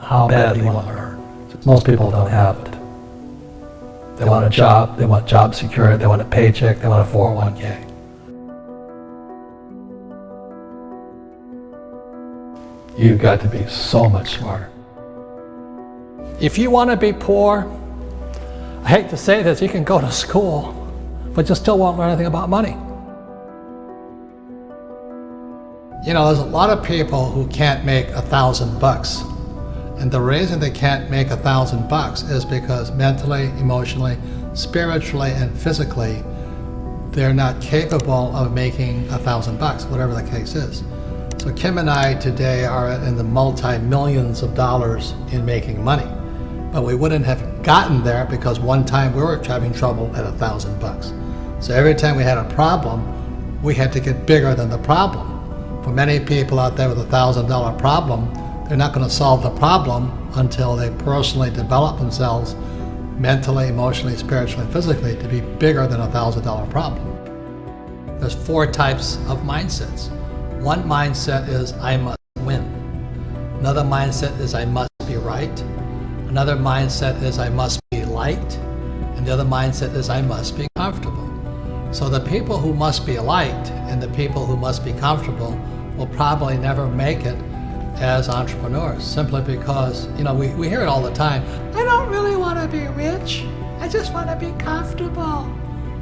how badly you want to earn. Most people don't have it. They want a job, they want job security, they want a paycheck, they want a 401k. You've got to be so much smarter. If you want to be poor, I hate to say this, you can go to school, but you still won't learn anything about money. You know, there's a lot of people who can't make $1,000. And the reason they can't make $1,000 is because mentally, emotionally, spiritually, and physically, they're not capable of making $1,000, whatever the case is. So Kim and I today are in the multi-millions of dollars in making money. But we wouldn't have gotten there because one time we were having trouble at $1,000. So every time we had a problem, we had to get bigger than the problem. For many people out there with $1,000 problem, they're not going to solve the problem until they personally develop themselves mentally, emotionally, spiritually, and physically to be bigger than $1,000 problem. There's 4 types of mindsets. One mindset is I must win. Another mindset is I must be right. Another mindset is I must be liked. And the other mindset is I must be comfortable. So the people who must be liked and the people who must be comfortable will probably never make it as entrepreneurs, simply because, you know, we hear it all the time. I don't really want to be rich. I just want to be comfortable.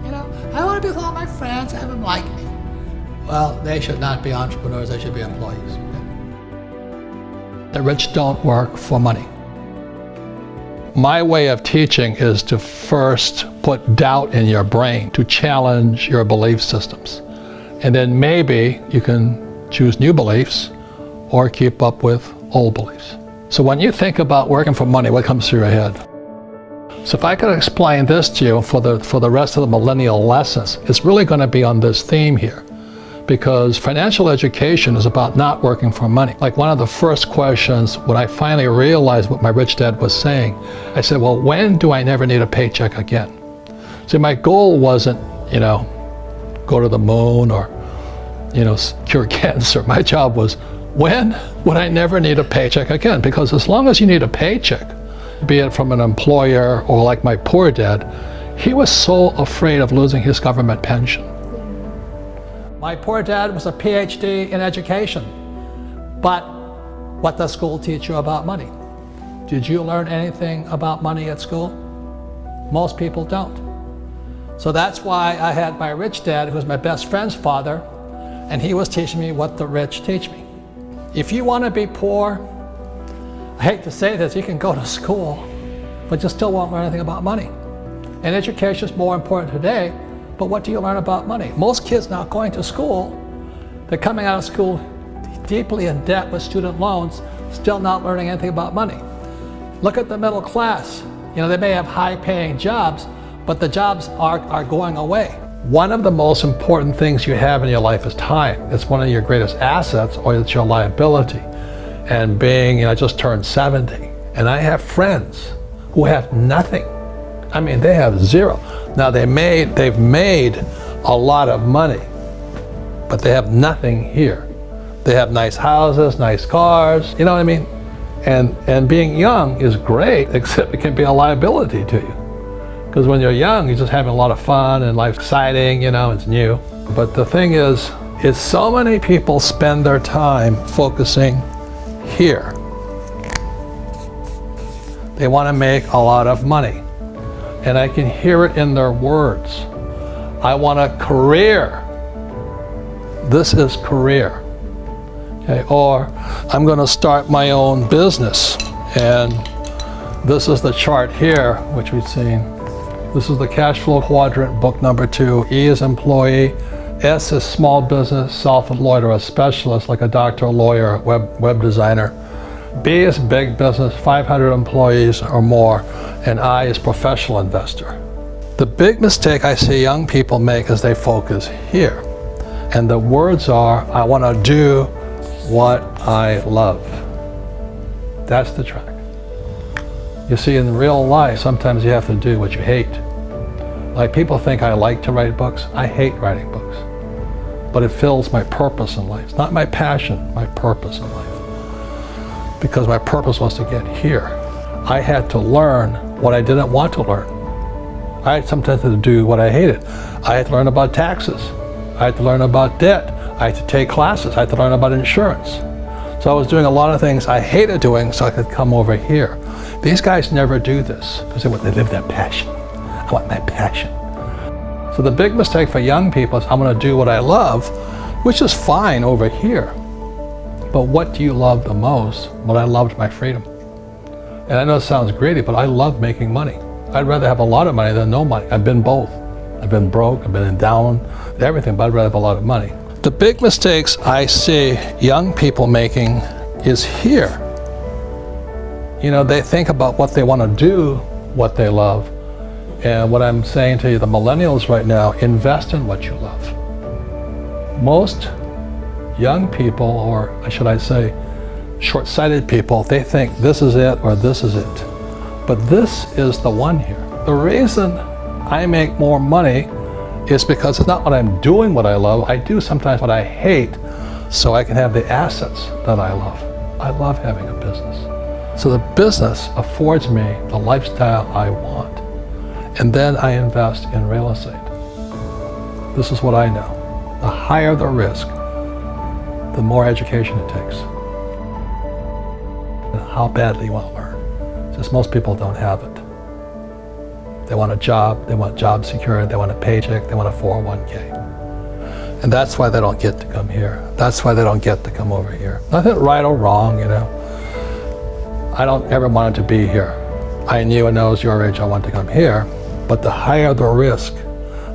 You know, I want to be with all my friends, have them like me. Well, they should not be entrepreneurs, they should be employees. The rich don't work for money. My way of teaching is to first put doubt in your brain, to challenge your belief systems. And then maybe you can choose new beliefs or keep up with old beliefs. So when you think about working for money, what comes through your head? So if I could explain this to you for the rest of the millennial lessons, it's really going to be on this theme here. Because financial education is about not working for money. Like one of the first questions when I finally realized what my rich dad was saying, I said, well, when do I never need a paycheck again? See, my goal wasn't, you know, go to the moon or, you know, cure cancer. My job was, when would I never need a paycheck again? Because as long as you need a paycheck, be it from an employer or like my poor dad, he was so afraid of losing his government pension. My poor dad was a PhD in education, but what does school teach you about money? Did you learn anything about money at school? Most people don't. So that's why I had my rich dad, who was my best friend's father, and he was teaching me what the rich teach me. If you want to be poor, I hate to say this, you can go to school, but you still won't learn anything about money. And education is more important today, but what do you learn about money? Most kids now going to school, they're coming out of school deeply in debt with student loans, still not learning anything about money. Look at the middle class. You know, they may have high-paying jobs, but the jobs are going away. One of the most important things you have in your life is time. It's one of your greatest assets, or it's your liability. And being, you know, I just turned 70, and I have friends who have nothing. I mean, they have zero. Now they've made a lot of money, but they have nothing here. They have nice houses, nice cars, you know what I mean? And being young is great, except it can be a liability to you. Because when you're young, you're just having a lot of fun and life's exciting, you know, it's new. But the thing is so many people spend their time focusing here. They want to make a lot of money. And I can hear it in their words. I want a career. This is career. Okay, or I'm going to start my own business. And this is the chart here, which we've seen. This is the cash flow quadrant, book number 2. E is employee. S is small business, self-employed, or a specialist like a doctor, a lawyer, web designer. B is big business, 500 employees or more. And I is professional investor. The big mistake I see young people make is they focus here. And the words are, I want to do what I love. That's the track. You see, in real life, sometimes you have to do what you hate. Like people think I like to write books. I hate writing books. But it fills my purpose in life. It's not my passion, my purpose in life. because my purpose was to get here. I had to learn what I didn't want to learn. I had sometimes to do what I hated. I had to learn about taxes. I had to learn about debt. I had to take classes. I had to learn about insurance. So I was doing a lot of things I hated doing so I could come over here. These guys never do this because they live that passion. I want my passion. So the big mistake for young people is I'm going to do what I love, which is fine over here. But what do you love the most? Well, I loved my freedom. And I know it sounds greedy, but I love making money. I'd rather have a lot of money than no money. I've been both. I've been broke, I've been down, everything, but I'd rather have a lot of money. The big mistakes I see young people making is here. You know, they think about what they want to do, what they love. And what I'm saying to you, the millennials right now, invest in what you love. Most young people, or should I say, short-sighted people, they think this is it or this is it. But this is the one here. The reason I make more money is because it's not what I'm doing what I love. I do sometimes what I hate so I can have the assets that I love. I love having a business. So the business affords me the lifestyle I want. And then I invest in real estate. This is what I know. The higher the risk, the more education it takes. And how badly you want to learn. Just most people don't have it. They want a job, they want job security, they want a paycheck, they want a 401k. And that's why they don't get to come here. That's why they don't get to come over here. Nothing right or wrong, you know. I don't ever want it to be here. I knew when I was your age I wanted to come here, but the higher the risk,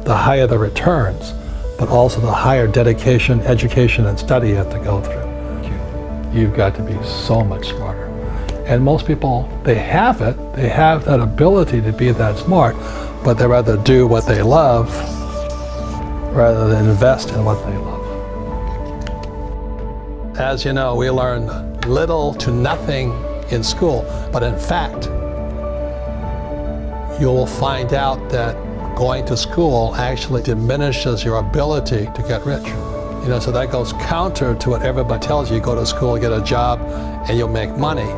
the higher the returns, but also the higher dedication, education, and study you have to go through. You've got to be so much smarter. And most people, they have it, they have that ability to be that smart, but they rather do what they love rather than invest in what they love. As you know, we learn little to nothing in school, but in fact, you will find out that going to school actually diminishes your ability to get rich. You know, so that goes counter to what everybody tells you. Go to school, get a job, and you'll make money.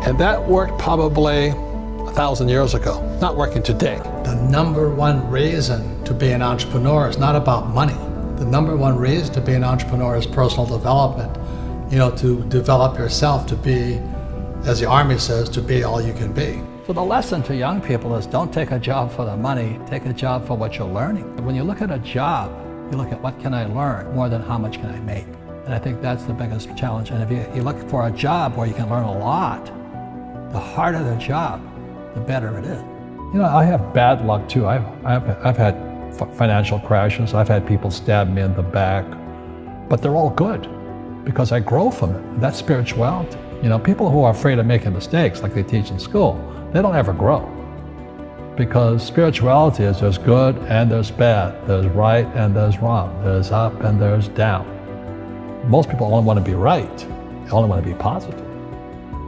And that worked probably 1,000 years ago, not working today. The number one reason to be an entrepreneur is not about money. The number one reason to be an entrepreneur is personal development. You know, to develop yourself to be, as the Army says, to be all you can be. So the lesson to young people is don't take a job for the money, take a job for what you're learning. When you look at a job, you look at what can I learn more than how much can I make. And I think that's the biggest challenge. And if you look for a job where you can learn a lot, the harder the job, the better it is. You know, I have bad luck too. I've had financial crashes. I've had people stab me in the back, but they're all good because I grow from it. That's spirituality. You know, people who are afraid of making mistakes, like they teach in school, they don't ever grow. Because spirituality is there's good and there's bad, there's right and there's wrong, there's up and there's down. Most people only want to be right, they only want to be positive.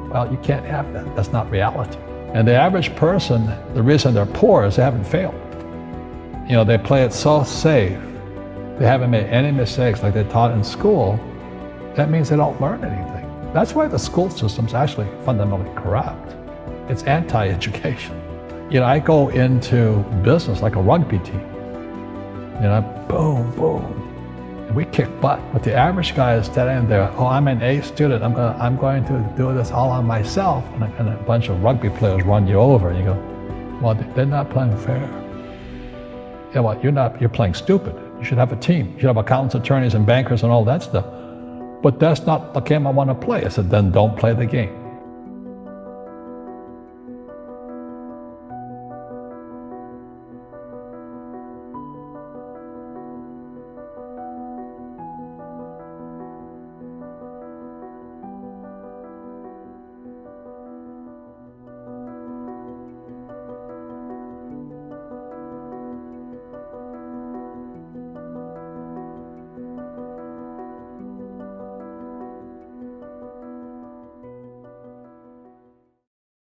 Well, you can't have that, that's not reality. And the average person, the reason they're poor is they haven't failed. You know, they play it so safe, they haven't made any mistakes like they taught in school. That means they don't learn anything. That's why the school system's actually fundamentally corrupt. It's anti-education. You know, I go into business like a rugby team. You know, boom, boom, and we kick butt. But the average guy is standing there, oh, I'm an A student, I'm going to do this all on myself. And a bunch of rugby players run you over, and you go, well, they're not playing fair. You know what, you're playing stupid. You should have a team. You should have accountants, attorneys, and bankers, and all that stuff. But that's not the game I want to play. I said, then don't play the game.